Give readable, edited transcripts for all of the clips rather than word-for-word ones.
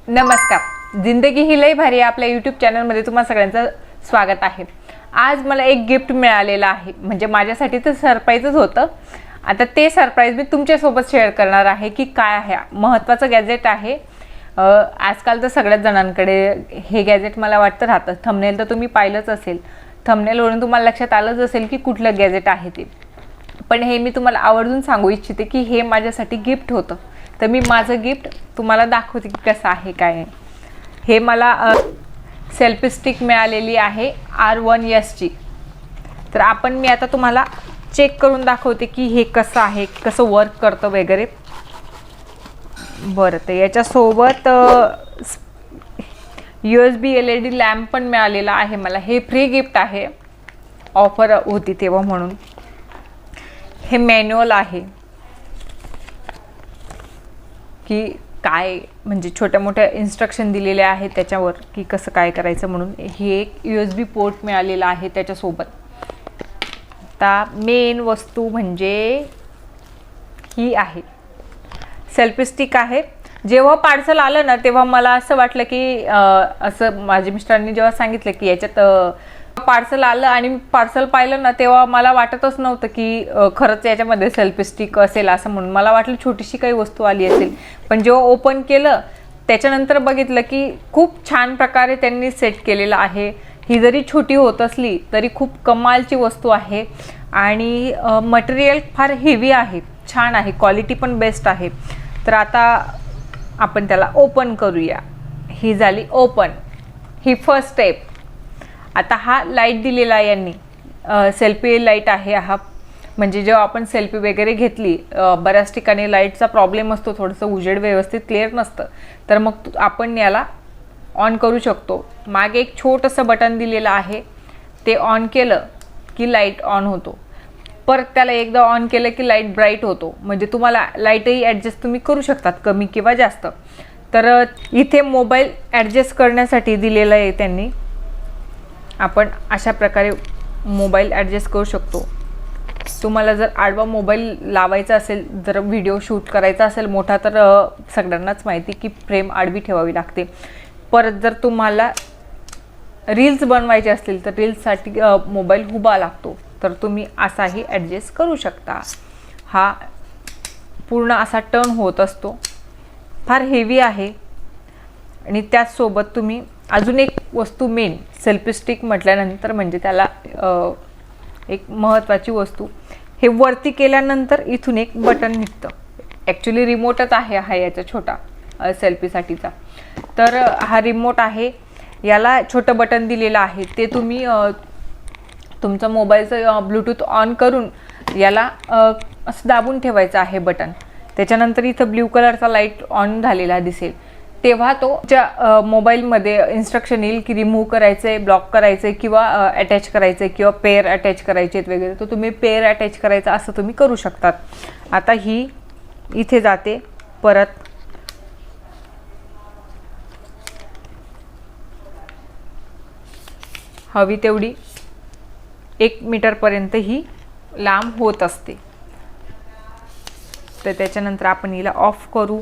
नमस्कार. जिंदगी ही लई भारी आपल्या यूट्यूब चॅनलमध्ये तुम्हा सगळ्यांचं स्वागत आहे. आज मला एक गिफ्ट मिळालेलं आहे, म्हणजे माझ्यासाठी तर सरप्राईजच होतं. आता ते सरप्राईज मी तुमच्यासोबत शेअर करणार आहे की काय आहे. महत्त्वाचं गॅजेट आहे. आजकाल तर सगळ्याच जणांकडे हे गॅजेट मला वाटतं राहतं. थंबनेल तर तुम्ही पाहिलंच असेल. थंबनेलवरून तुम्हाला लक्षात आलंच असेल की कुठलं गॅजेट आहे ते. पण हे मी तुम्हाला आवर्जून सांगू इच्छिते की हे माझ्यासाठी गिफ्ट होतं. तर मी माझं गिफ्ट तुम्हाला दाखवते की कसं आहे काय आहे. हे मला सेल्फी स्टिक मिळालेली आहे R1S ची. तर मी आता तुम्हाला चेक करून दाखवते की हे कसं आहे, कसं वर्क करतं वगैरे. बरं, तर याच्यासोबत USB LED लॅम्प पण मिळालेला आहे मला. हे फ्री गिफ्ट आहे, ऑफर होती तेव्हा म्हणून. हे मॅन्युअल आहे की काय, म्हणजे छोट्या मोठ्या इन्स्ट्रक्शन दिलेले आहेत त्याच्यावर की कसं काय करायचं म्हणून. ही एक USB पोर्ट मिळालेला आहे त्याच्यासोबत. आता मेन वस्तू म्हणजे ही आहे सेल्फी स्टिक आहे. जेव्हा पार्सल आलं ना तेव्हा मला असं वाटलं की असं माझ्या मिस्टरांनी जेव्हा सांगितलं की याच्यात पार्सल आलं आणि पार्सल पाहिलं ना तेव्हा मला वाटतच नव्हतं की खरंच याच्यामध्ये सेल्फी स्टिक असेल असं म्हणून. मला वाटलं छोटीशी काही वस्तू आली असेल. पण जेव्हा ओपन केलं त्याच्यानंतर बघितलं की खूप छान प्रकारे त्यांनी सेट केलेलं आहे. ही जरी छोटी होत असली तरी खूप कमालची वस्तू आहे. आणि मटेरियल फार हेवी आहे, छान आहे, क्वालिटी पण बेस्ट आहे. तर आता आपण त्याला ओपन करूया. ही झाली ओपन, ही फर्स्ट स्टेप. आता हा लाईट दिलेला आहे यांनी, सेल्फी लाईट आहे हा. म्हणजे जेव्हा आपण सेल्फी वगैरे घेतली, बऱ्याच ठिकाणी लाईटचा प्रॉब्लेम असतो, थोडंसं उजेड व्यवस्थित क्लिअर नसतं, तर मग आपण याला ऑन करू शकतो. मागे एक छोटंसं बटन दिलेलं आहे, ते ऑन केलं की लाईट ऑन होतो. परत त्याला एकदा ऑन केलं की लाईट ब्राईट होतो. म्हणजे तुम्हाला लाईटही ॲडजस्ट तुम्ही करू शकतात, कमी किंवा जास्त. तर इथे मोबाईल ॲडजस्ट करण्यासाठी दिलेलं आहे त्यांनी. आपण अशा प्रकारे मोबाईल ॲडजस्ट करू शकतो. तुम्हाला जर आडवा मोबाईल लावायचा असेल, जर व्हिडिओ शूट करायचा असेल मोठा, तर सगळ्यांनाच माहिती की फ्रेम आडवी ठेवावी लागते. परत जर तुम्हाला रील्स बनवायचे असतील तर रील्ससाठी मोबाईल उभा लागतो, तर तुम्ही असाही ॲडजस्ट करू शकता. हा पूर्ण असा टर्न होत असतो. फार हेवी आहे. आणि त्याचसोबत तुम्ही अजून एक वस्तू, मेन सेल्फी स्टिक म्हटल्यानंतर म्हणजे त्याला एक महत्त्वाची वस्तू, हे वरती केल्यानंतर इथून एक बटन निघतं. ॲक्च्युली रिमोटच आहे हा याचा छोटा सेल्फीसाठीचा. तर हा रिमोट आहे. याला छोटं बटन दिलेलं आहे. ते तुम्ही तुमचं मोबाईलचं ब्लूटूथ ऑन करून याला असं दाबून ठेवायचं आहे बटन. त्याच्यानंतर इथं ब्ल्यू कलरचा लाईट ऑन झालेला दिसेल. तेव्हा तो ज्या मोबाईलमध्ये इन्स्ट्रक्शन येईल की रिमूव्ह करायचं आहे, ब्लॉक करायचं आहे, किंवा अटॅच करायचं आहे, किंवा पेअर अटॅच करायचे आहेत वगैरे, तर तुम्ही पेअर अटॅच करायचं असं तुम्ही करू शकतात. आता ही इथे जाते. परत हवी तेवढी 1 मीटरपर्यंत ही लांब होत असते. तर त्याच्यानंतर आपण हिला ऑफ करू.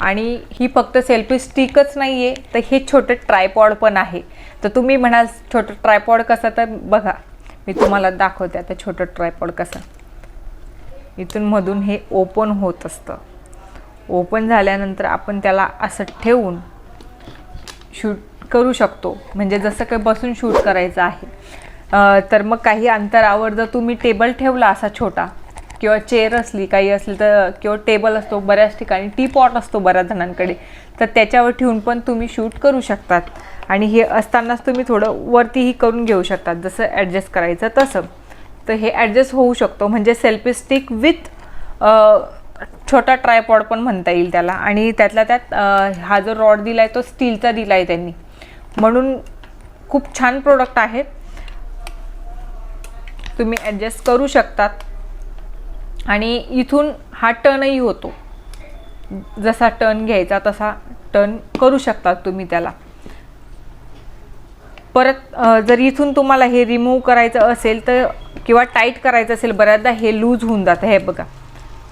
आणि ही फक्त सेल्फी स्टिकच नाही आहे, तर हे छोटं ट्रायपॉड पण आहे. तर तुम्ही म्हणाल छोटं ट्रायपॉड कसं, तर बघा मी तुम्हाला दाखवते आता छोटं ट्रायपॉड कसं. इथून मधून हे ओपन होत असतं. ओपन झाल्यानंतर आपण त्याला असं ठेवून शूट करू शकतो. म्हणजे जसं काही बसून शूट करायचं आहे. तर मग काही अंतरावर जर तुम्ही टेबल ठेवला असा छोटा, किंवा चेअर असली, काही असली तर, किंवा टेबल असतो बऱ्याच ठिकाणी, टी पॉट असतो बऱ्याच जणांकडे, तर त्याच्यावर ठेवून पण तुम्ही शूट करू शकतात. आणि हे असतानाच तुम्ही थोडं वरतीही करून घेऊ शकतात, जसं ॲडजस्ट करायचं तसं. तर हे ॲडजस्ट होऊ शकतो. म्हणजे सेल्फी स्टिक विथ छोटा ट्रायपॉड पण म्हणता येईल त्याला. आणि त्यातल्या त्यात हा जो रॉड दिला आहे तो स्टीलचा दिला आहे त्यांनी, म्हणून खूप छान प्रोडक्ट आहे. तुम्ही ॲडजस्ट करू शकतात. आणि इथून हा टर्नही होतो. जसा टर्न घ्यायचा तसा टर्न करू शकता तुम्ही त्याला. परत जर इथून तुम्हाला हे रिमूव्ह करायचं असेल तर, किंवा टाईट करायचं असेल, बऱ्याचदा हे लूज होऊन जातं. हे बघा,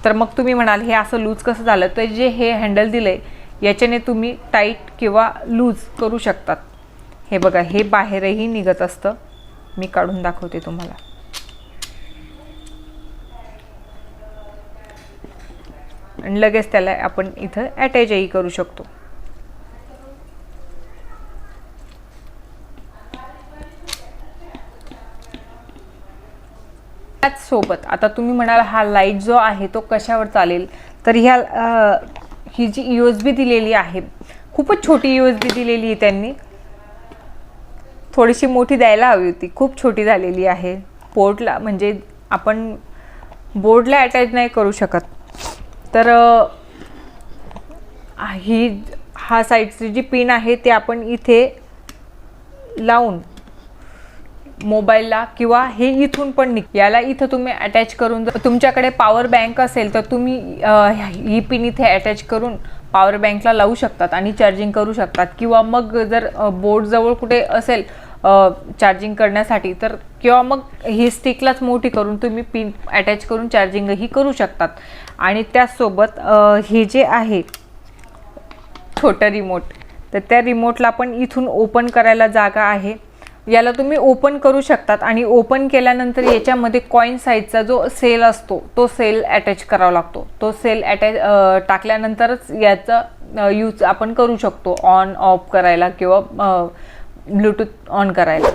तर मग तुम्ही म्हणाल हे असं लूज कसं झालं, तर जे हे हँडल दिलं आहे याच्याने तुम्ही टाईट किंवा लूज करू शकतात. हे बघा, हे बाहेरही निघत असतं. मी काढून दाखवते तुम्हाला. आणि लगेच त्याला आपण इथं अटॅचही करू शकतो. त्याचसोबत आता तुम्ही म्हणाल हा लाईट जो आहे तो कशावर चालेल, तर ही जी USB दिलेली आहे, खूपच छोटी USB दिलेली आहे त्यांनी. थोडीशी मोठी द्यायला हवी होती, खूप छोटी झालेली आहे. पोर्टला म्हणजे आपण बोर्डला अटॅच नाही करू शकत. तर हा साईडची जी पिन आहे ते आपण इथे लावून मोबाईलला किंवा हे इथून पण याला इथं तुम्ही अटॅच करून, जर तुमच्याकडे पॉवर बँक असेल तर तुम्ही ही पिन इथे अटॅच करून पॉवर बँकला लावू शकतात आणि चार्जिंग करू शकतात. किंवा मग जर बोर्ड जवळ कुठे असेल चार्जिंग करण्यासाठी, तर किंवा मग ही स्टिकलाच मोठी करून तुम्ही पिन अटॅच करून चार्जिंगही करू शकतात. आणि त्याचसोबत हे जे आहे छोटं रिमोट, तर त्या रिमोटला पण इथून ओपन करायला जागा आहे. याला तुम्ही ओपन करू शकतात आणि ओपन केल्यानंतर याच्यामध्ये कॉइन साईजचा जो सेल असतो तो सेल अटॅच करावा लागतो. तो सेल टाकल्यानंतरच याचा यूज आपण करू शकतो ऑन ऑफ करायला किंवा ब्लूटूथ ऑन करायला.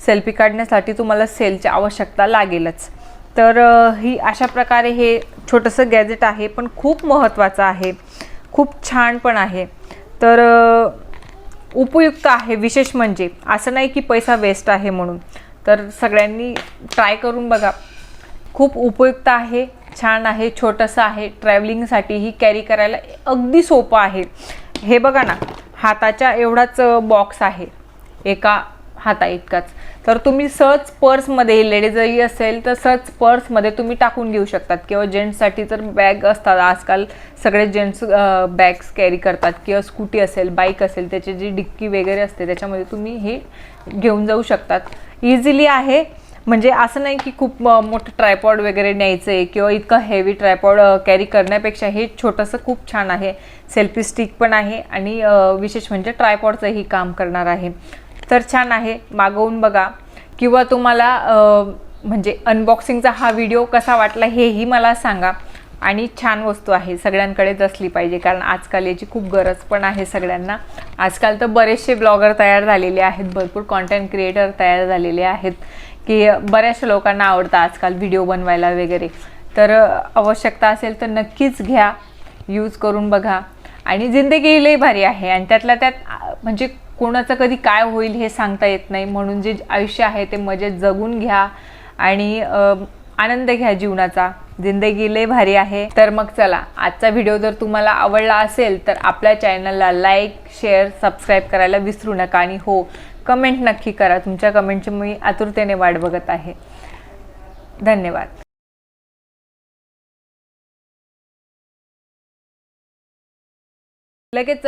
सेल्फी काढण्यासाठी तुम्हाला सेलची आवश्यकता लागेलच. तर ही अशा प्रकारे हे छोटंसं गॅजेट आहे, पण खूप महत्त्वाचं आहे, खूप छान पण आहे. तर उपयुक्त आहे. विशेष म्हणजे असं नाही की पैसा वेस्ट आहे म्हणून. तर सगळ्यांनी ट्राय करून बघा. खूप उपयुक्त आहे, छान आहे, छोटंसं आहे, ट्रॅव्हलिंगसाठीही कॅरी करायला अगदी सोपं आहे. हे बघा ना, हाताच्या एवढाच बॉक्स आहे, एका हाता इतकाच. तर तुम्ही सहज पर्समध्ये, लेडीजही असेल तर सहज पर्समध्ये तुम्ही टाकून घेऊ शकतात. किंवा जेंट्ससाठी तर बॅग असतात, आजकाल सगळे जेंट्स बॅग्स कॅरी करतात. किंवा स्कूटी असेल, बाईक असेल, त्याची जी डिक्की वगैरे असते त्याच्यामध्ये तुम्ही हे घेऊन जाऊ शकतात. इझिली आहे. म्हणजे असं नाही की खूप मोठं ट्रायपॉड वगैरे न्यायचं आहे किंवा इतकं हेवी ट्रायपॉड कॅरी करण्यापेक्षा हे छोटंसं खूप छान आहे. सेल्फी स्टिक पण आहे आणि विशेष म्हणजे ट्रायपॉडचंही काम करणार आहे. तर छान आहे, मागवून बघा. किंवा तुम्हाला म्हणजे अनबॉक्सिंगचा हा व्हिडिओ कसा वाटला हेही मला सांगा. आणि छान वस्तू आहे, सगळ्यांकडेच असली पाहिजे, कारण आजकाल याची खूप गरज पण आहे सगळ्यांना. आजकाल तर बरेचसे ब्लॉगर तयार झालेले आहेत, भरपूर कॉन्टेंट क्रिएटर तयार झालेले आहेत की बऱ्याचशा लोकांना आवडतं आजकाल व्हिडिओ बनवायला वगैरे. तर आवश्यकता असेल तर नक्कीच घ्या, यूज करून बघा. आणि जिंदगी लई भारी आहे आणि त्यातल्या त्यात म्हणजे कोणाचं कधी काय होईल हे सांगता येत नाही. म्हणून जे आयुष्य आहे ते मजेत जगून घ्या आणि आनंद घ्या जीवनाचा. जिंदगी लई भारी आहे. तर मग चला, आजचा व्हिडिओ जर तुम्हाला आवडला असेल तर आपल्या चॅनलला लाईक, शेअर, सबस्क्राईब करायला विसरू नका. आणि हो, कमेंट नक्की करा. तुमच्या कमेंटची मी आतुरतेने वाट बघत आहे. धन्यवाद. लगेच